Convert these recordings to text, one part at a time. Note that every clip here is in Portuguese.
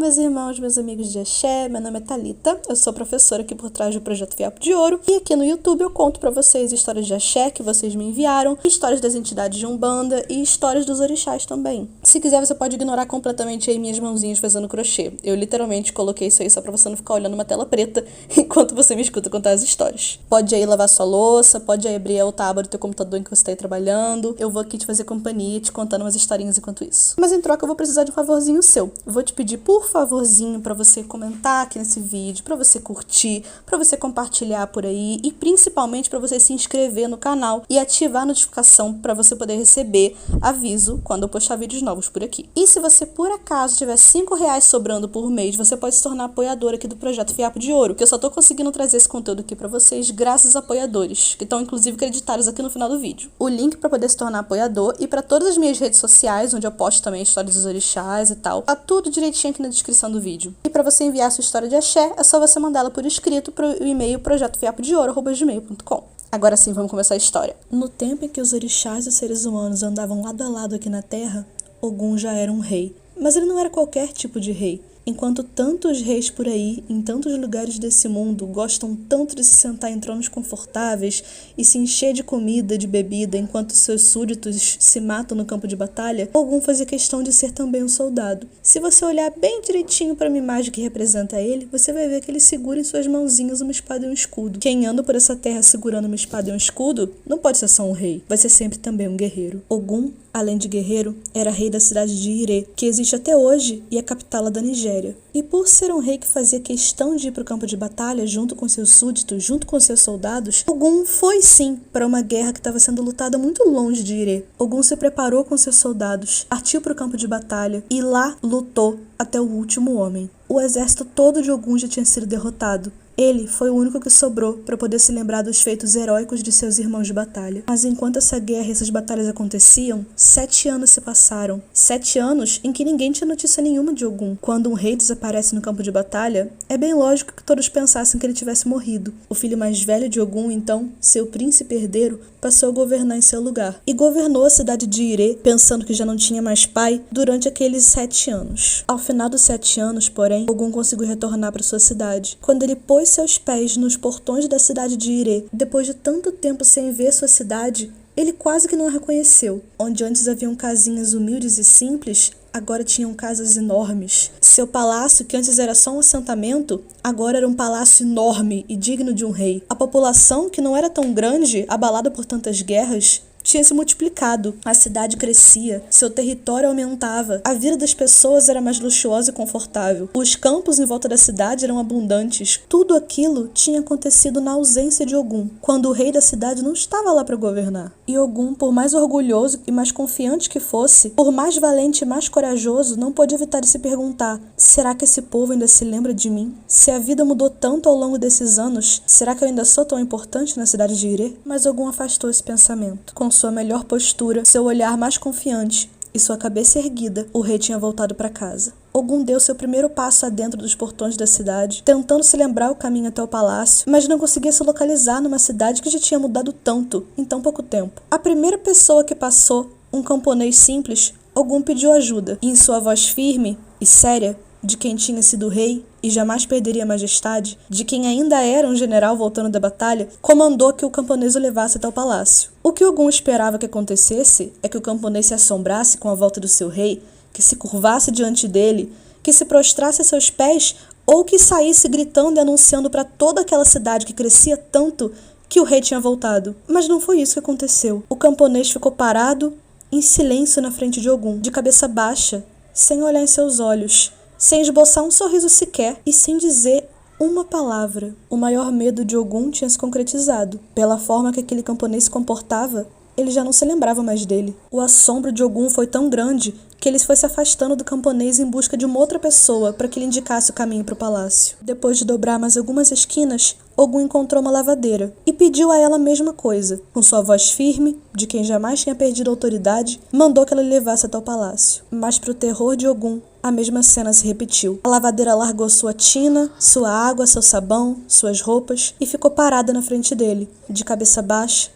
meus irmãos, meus amigos de Axé, meu nome é Thalita, eu sou professora aqui por trás do Projeto Fiapo de Ouro e aqui no YouTube eu conto pra vocês histórias de Axé que vocês me enviaram, histórias das entidades de Umbanda e histórias dos orixás também. Se quiser você pode ignorar completamente aí minhas mãozinhas fazendo crochê, eu literalmente coloquei isso aí só pra você não ficar olhando uma tela preta enquanto você me escuta contar as histórias. Pode aí lavar sua louça, pode aí abrir a outra aba do teu computador em que você tá aí trabalhando, eu vou aqui te fazer companhia te contando umas historinhas enquanto isso. Mas em troca eu vou precisar de um favorzinho seu. Vou te pedir, por favorzinho, pra você comentar aqui nesse vídeo, pra você curtir, pra você compartilhar por aí e principalmente pra você se inscrever no canal e ativar a notificação pra você poder receber aviso quando eu postar vídeos novos por aqui. E se você por acaso tiver R$5 sobrando por mês, você pode se tornar apoiador aqui do Projeto Fiapo de Ouro, que eu só tô conseguindo trazer esse conteúdo aqui pra vocês graças a apoiadores, que estão inclusive creditados aqui no final do vídeo. O link pra poder se tornar apoiador e pra todas as minhas redes sociais, onde eu posto também histórias dos orixás e tal, tá tudo direitinho aqui na descrição do vídeo. E pra você enviar sua história de axé, é só você mandá-la por escrito pro e-mail projetofiapodeouro@gmail.com. Agora sim, vamos começar a história. No tempo em que os orixás e os seres humanos andavam lado a lado aqui na Terra, Ogum já era um rei. Mas ele não era qualquer tipo de rei. Enquanto tantos reis por aí, em tantos lugares desse mundo, gostam tanto de se sentar em tronos confortáveis e se encher de comida, de bebida, enquanto seus súditos se matam no campo de batalha, Ogum fazia questão de ser também um soldado. Se você olhar bem direitinho para uma imagem que representa ele, você vai ver que ele segura em suas mãozinhas uma espada e um escudo. Quem anda por essa terra segurando uma espada e um escudo, não pode ser só um rei, vai ser sempre também um guerreiro. Ogum, além de guerreiro, era rei da cidade de Ire, que existe até hoje e é capital da Nigéria. E por ser um rei que fazia questão de ir para o campo de batalha junto com seus súditos, junto com seus soldados, Ogum foi sim para uma guerra que estava sendo lutada muito longe de Ire. Ogum se preparou com seus soldados, partiu para o campo de batalha e lá lutou até o último homem. O exército todo de Ogum já tinha sido derrotado. Ele foi o único que sobrou para poder se lembrar dos feitos heróicos de seus irmãos de batalha. Mas enquanto essa guerra e essas batalhas aconteciam, 7 anos se passaram. 7 anos em que ninguém tinha notícia nenhuma de Ogum. Quando um rei desaparece no campo de batalha, é bem lógico que todos pensassem que ele tivesse morrido. O filho mais velho de Ogum, então, seu príncipe herdeiro, passou a governar em seu lugar. E governou a cidade de Ire, pensando que já não tinha mais pai, durante aqueles 7 anos. Ao final dos 7 anos, porém, Ogum conseguiu retornar para sua cidade. Quando ele pôs seus pés nos portões da cidade de Ire, depois de tanto tempo sem ver sua cidade, ele quase que não a reconheceu. Onde antes haviam casinhas humildes e simples, agora tinham casas enormes. Seu palácio, que antes era só um assentamento, agora era um palácio enorme e digno de um rei. A população, que não era tão grande, abalada por tantas guerras, tinha se multiplicado, a cidade crescia, seu território aumentava, a vida das pessoas era mais luxuosa e confortável, os campos em volta da cidade eram abundantes. Tudo aquilo tinha acontecido na ausência de Ogum, quando o rei da cidade não estava lá para governar. E Ogum, por mais orgulhoso e mais confiante que fosse, por mais valente e mais corajoso, não pôde evitar de se perguntar: será que esse povo ainda se lembra de mim? Se a vida mudou tanto ao longo desses anos, será que eu ainda sou tão importante na cidade de Ire? Mas Ogum afastou esse pensamento. Com sua melhor postura, seu olhar mais confiante e sua cabeça erguida, o rei tinha voltado para casa. Ogum deu seu primeiro passo adentro dos portões da cidade, tentando se lembrar o caminho até o palácio, mas não conseguia se localizar numa cidade que já tinha mudado tanto em tão pouco tempo. A primeira pessoa que passou, um camponês simples, Ogum pediu ajuda, e em sua voz firme e séria, de quem tinha sido rei e jamais perderia a majestade, de quem ainda era um general voltando da batalha, comandou que o camponês o levasse até o palácio. O que Ogum esperava que acontecesse é que o camponês se assombrasse com a volta do seu rei, que se curvasse diante dele, que se prostrasse a seus pés ou que saísse gritando e anunciando para toda aquela cidade que crescia tanto que o rei tinha voltado. Mas não foi isso que aconteceu. O camponês ficou parado, em silêncio na frente de Ogum, de cabeça baixa, sem olhar em seus olhos, sem esboçar um sorriso sequer e sem dizer uma palavra. O maior medo de Ogum tinha se concretizado. Pela forma que aquele camponês se comportava, ele já não se lembrava mais dele. O assombro de Ogum foi tão grande que ele foi se afastando do camponês em busca de uma outra pessoa para que lhe indicasse o caminho para o palácio. Depois de dobrar mais algumas esquinas, Ogum encontrou uma lavadeira e pediu a ela a mesma coisa. Com sua voz firme, de quem jamais tinha perdido a autoridade, mandou que ela lhe levasse até o palácio. Mas para o terror de Ogum, a mesma cena se repetiu. A lavadeira largou sua tina, sua água, seu sabão, suas roupas e ficou parada na frente dele, de cabeça baixa,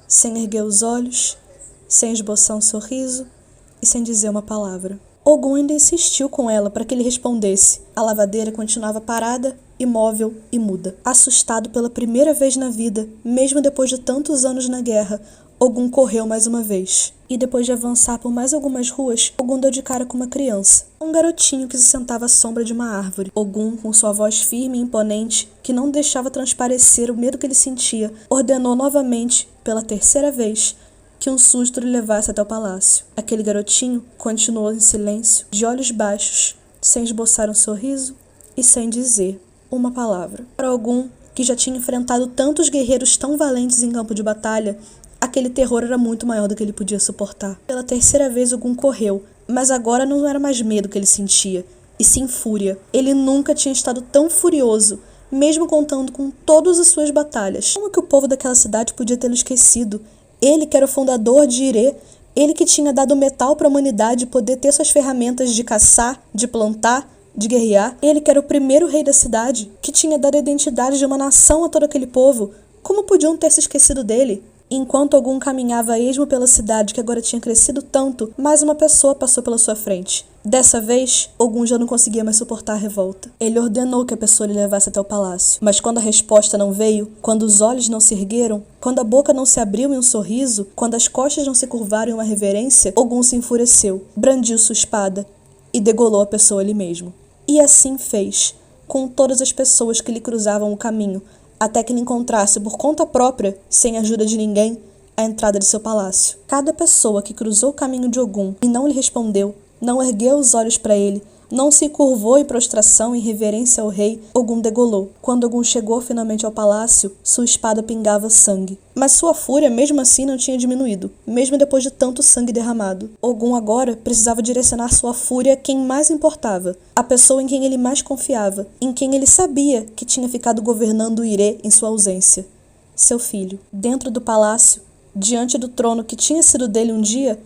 sem erguer os olhos, sem esboçar um sorriso e sem dizer uma palavra. Ogum ainda insistiu com ela para que ele respondesse. A lavadeira continuava parada, imóvel e muda. Assustado pela primeira vez na vida, mesmo depois de tantos anos na guerra, Ogum correu mais uma vez. E depois de avançar por mais algumas ruas, Ogum deu de cara com uma criança. Um garotinho que se sentava à sombra de uma árvore. Ogum, com sua voz firme e imponente, que não deixava transparecer o medo que ele sentia, ordenou novamente, pela terceira vez, que um susto lhe levasse até o palácio. Aquele garotinho continuou em silêncio, de olhos baixos, sem esboçar um sorriso e sem dizer uma palavra. Para Ogum, que já tinha enfrentado tantos guerreiros tão valentes em campo de batalha, aquele terror era muito maior do que ele podia suportar. Pela terceira vez, Ogum correu, mas agora não era mais medo que ele sentia, e sim fúria. Ele nunca tinha estado tão furioso, mesmo contando com todas as suas batalhas. Como que o povo daquela cidade podia tê-lo esquecido? Ele que era o fundador de Irê, ele que tinha dado metal para a humanidade poder ter suas ferramentas de caçar, de plantar, de guerrear. Ele que era o primeiro rei da cidade, que tinha dado a identidade de uma nação a todo aquele povo. Como podiam ter se esquecido dele? Enquanto Ogum caminhava a esmo pela cidade que agora tinha crescido tanto, mais uma pessoa passou pela sua frente. Dessa vez, Ogum já não conseguia mais suportar a revolta. Ele ordenou que a pessoa lhe levasse até o palácio. Mas quando a resposta não veio, quando os olhos não se ergueram, quando a boca não se abriu em um sorriso, quando as costas não se curvaram em uma reverência, Ogum se enfureceu, brandiu sua espada e degolou a pessoa ali mesmo. E assim fez, com todas as pessoas que lhe cruzavam o caminho, até que ele encontrasse por conta própria, sem ajuda de ninguém, a entrada de seu palácio. Cada pessoa que cruzou o caminho de Ogum e não lhe respondeu, não ergueu os olhos para ele, não se curvou em prostração e reverência ao rei, Ogum degolou. Quando Ogum chegou finalmente ao palácio, sua espada pingava sangue. Mas sua fúria, mesmo assim, não tinha diminuído, mesmo depois de tanto sangue derramado. Ogum agora precisava direcionar sua fúria a quem mais importava, a pessoa em quem ele mais confiava, em quem ele sabia que tinha ficado governando Irê em sua ausência. Seu filho. Dentro do palácio, diante do trono que tinha sido dele um dia,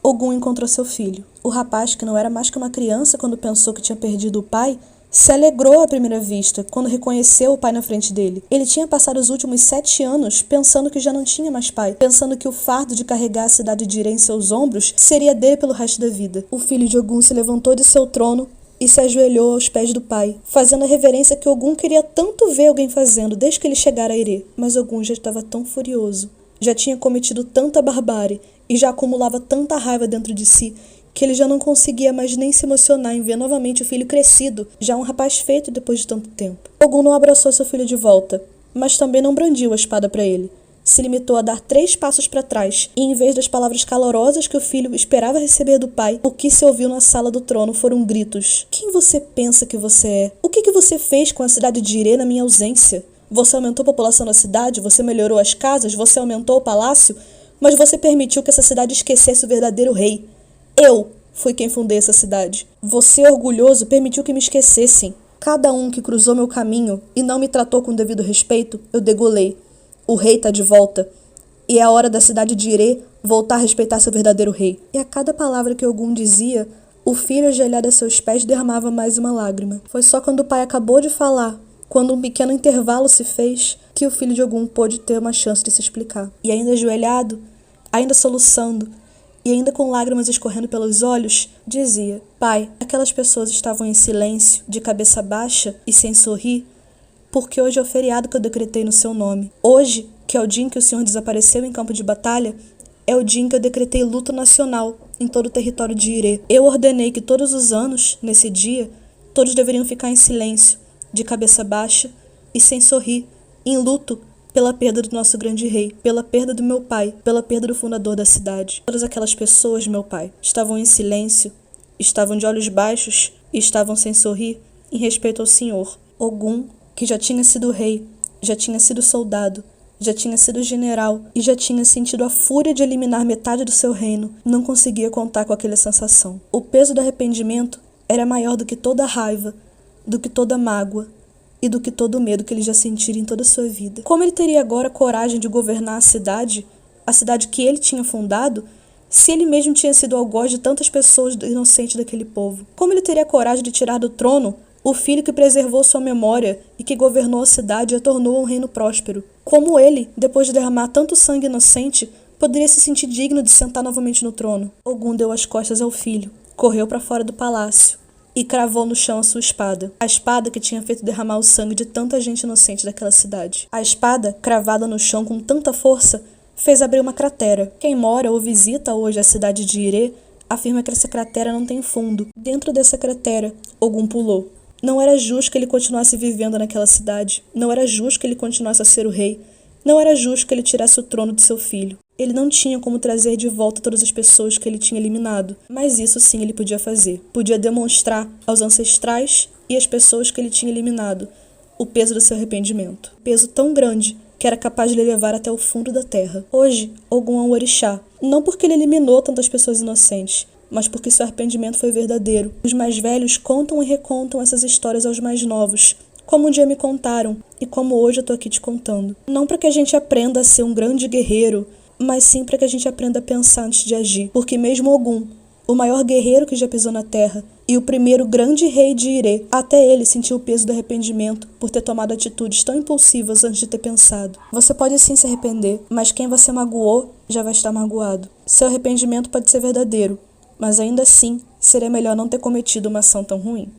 Ogum encontrou seu filho. O rapaz, que não era mais que uma criança quando pensou que tinha perdido o pai, se alegrou à primeira vista, quando reconheceu o pai na frente dele. Ele tinha passado os últimos 7 anos pensando que já não tinha mais pai, pensando que o fardo de carregar a cidade de Irê em seus ombros seria dele pelo resto da vida. O filho de Ogum se levantou de seu trono e se ajoelhou aos pés do pai, fazendo a reverência que Ogum queria tanto ver alguém fazendo desde que ele chegara a Irê. Mas Ogum já estava tão furioso, já tinha cometido tanta barbárie e já acumulava tanta raiva dentro de si, que ele já não conseguia mais nem se emocionar em ver novamente o filho crescido, já um rapaz feito depois de tanto tempo. Ogum não abraçou seu filho de volta, mas também não brandiu a espada para ele. Se limitou a dar 3 passos para trás, e em vez das palavras calorosas que o filho esperava receber do pai, o que se ouviu na sala do trono foram gritos. Quem você pensa que você é? O que você fez com a cidade de Irê na minha ausência? Você aumentou a população da cidade, você melhorou as casas, você aumentou o palácio, mas você permitiu que essa cidade esquecesse o verdadeiro rei. Eu fui quem fundei essa cidade. Você, orgulhoso, permitiu que me esquecessem. Cada um que cruzou meu caminho e não me tratou com devido respeito, eu degolei. O rei tá de volta. E é a hora da cidade de Irê voltar a respeitar seu verdadeiro rei. E a cada palavra que Ogum dizia, o filho ajoelhado a seus pés derramava mais uma lágrima. Foi só quando o pai acabou de falar, quando um pequeno intervalo se fez, que o filho de Ogum pôde ter uma chance de se explicar. E ainda ajoelhado, ainda soluçando, e ainda com lágrimas escorrendo pelos olhos, dizia: Pai, aquelas pessoas estavam em silêncio, de cabeça baixa e sem sorrir, porque hoje é o feriado que eu decretei no seu nome. Hoje, que é o dia em que o senhor desapareceu em campo de batalha, é o dia em que eu decretei luto nacional em todo o território de Irê. Eu ordenei que todos os anos, nesse dia, todos deveriam ficar em silêncio, de cabeça baixa e sem sorrir, em luto pela perda do nosso grande rei, pela perda do meu pai, pela perda do fundador da cidade. Todas aquelas pessoas, meu pai, estavam em silêncio, estavam de olhos baixos e estavam sem sorrir em respeito ao senhor. Ogum, que já tinha sido rei, já tinha sido soldado, já tinha sido general e já tinha sentido a fúria de eliminar metade do seu reino, não conseguia contar com aquela sensação. O peso do arrependimento era maior do que toda a raiva, do que toda a mágoa e do que todo o medo que ele já sentira em toda a sua vida. Como ele teria agora coragem de governar a cidade que ele tinha fundado, se ele mesmo tinha sido algoz de tantas pessoas inocentes daquele povo? Como ele teria coragem de tirar do trono o filho que preservou sua memória e que governou a cidade e a tornou um reino próspero? Como ele, depois de derramar tanto sangue inocente, poderia se sentir digno de sentar novamente no trono? Ogum deu as costas ao filho, correu para fora do palácio e cravou no chão a sua espada. A espada que tinha feito derramar o sangue de tanta gente inocente daquela cidade. A espada, cravada no chão com tanta força, fez abrir uma cratera. Quem mora ou visita hoje a cidade de Irê afirma que essa cratera não tem fundo. Dentro dessa cratera, Ogum pulou. Não era justo que ele continuasse vivendo naquela cidade. Não era justo que ele continuasse a ser o rei. Não era justo que ele tirasse o trono de seu filho. Ele não tinha como trazer de volta todas as pessoas que ele tinha eliminado, mas isso sim ele podia fazer. Podia demonstrar aos ancestrais e às pessoas que ele tinha eliminado o peso do seu arrependimento. Peso tão grande que era capaz de lhe levar até o fundo da terra. Hoje, Ogum é um orixá, não porque ele eliminou tantas pessoas inocentes, mas porque seu arrependimento foi verdadeiro. Os mais velhos contam e recontam essas histórias aos mais novos, como um dia me contaram e como hoje eu tô aqui te contando. Não para que a gente aprenda a ser um grande guerreiro, mas sim para que a gente aprenda a pensar antes de agir. Porque mesmo Ogum, o maior guerreiro que já pisou na terra e o primeiro grande rei de Irê, até ele sentiu o peso do arrependimento por ter tomado atitudes tão impulsivas antes de ter pensado. Você pode sim se arrepender, mas quem você magoou já vai estar magoado. Seu arrependimento pode ser verdadeiro, mas ainda assim seria melhor não ter cometido uma ação tão ruim.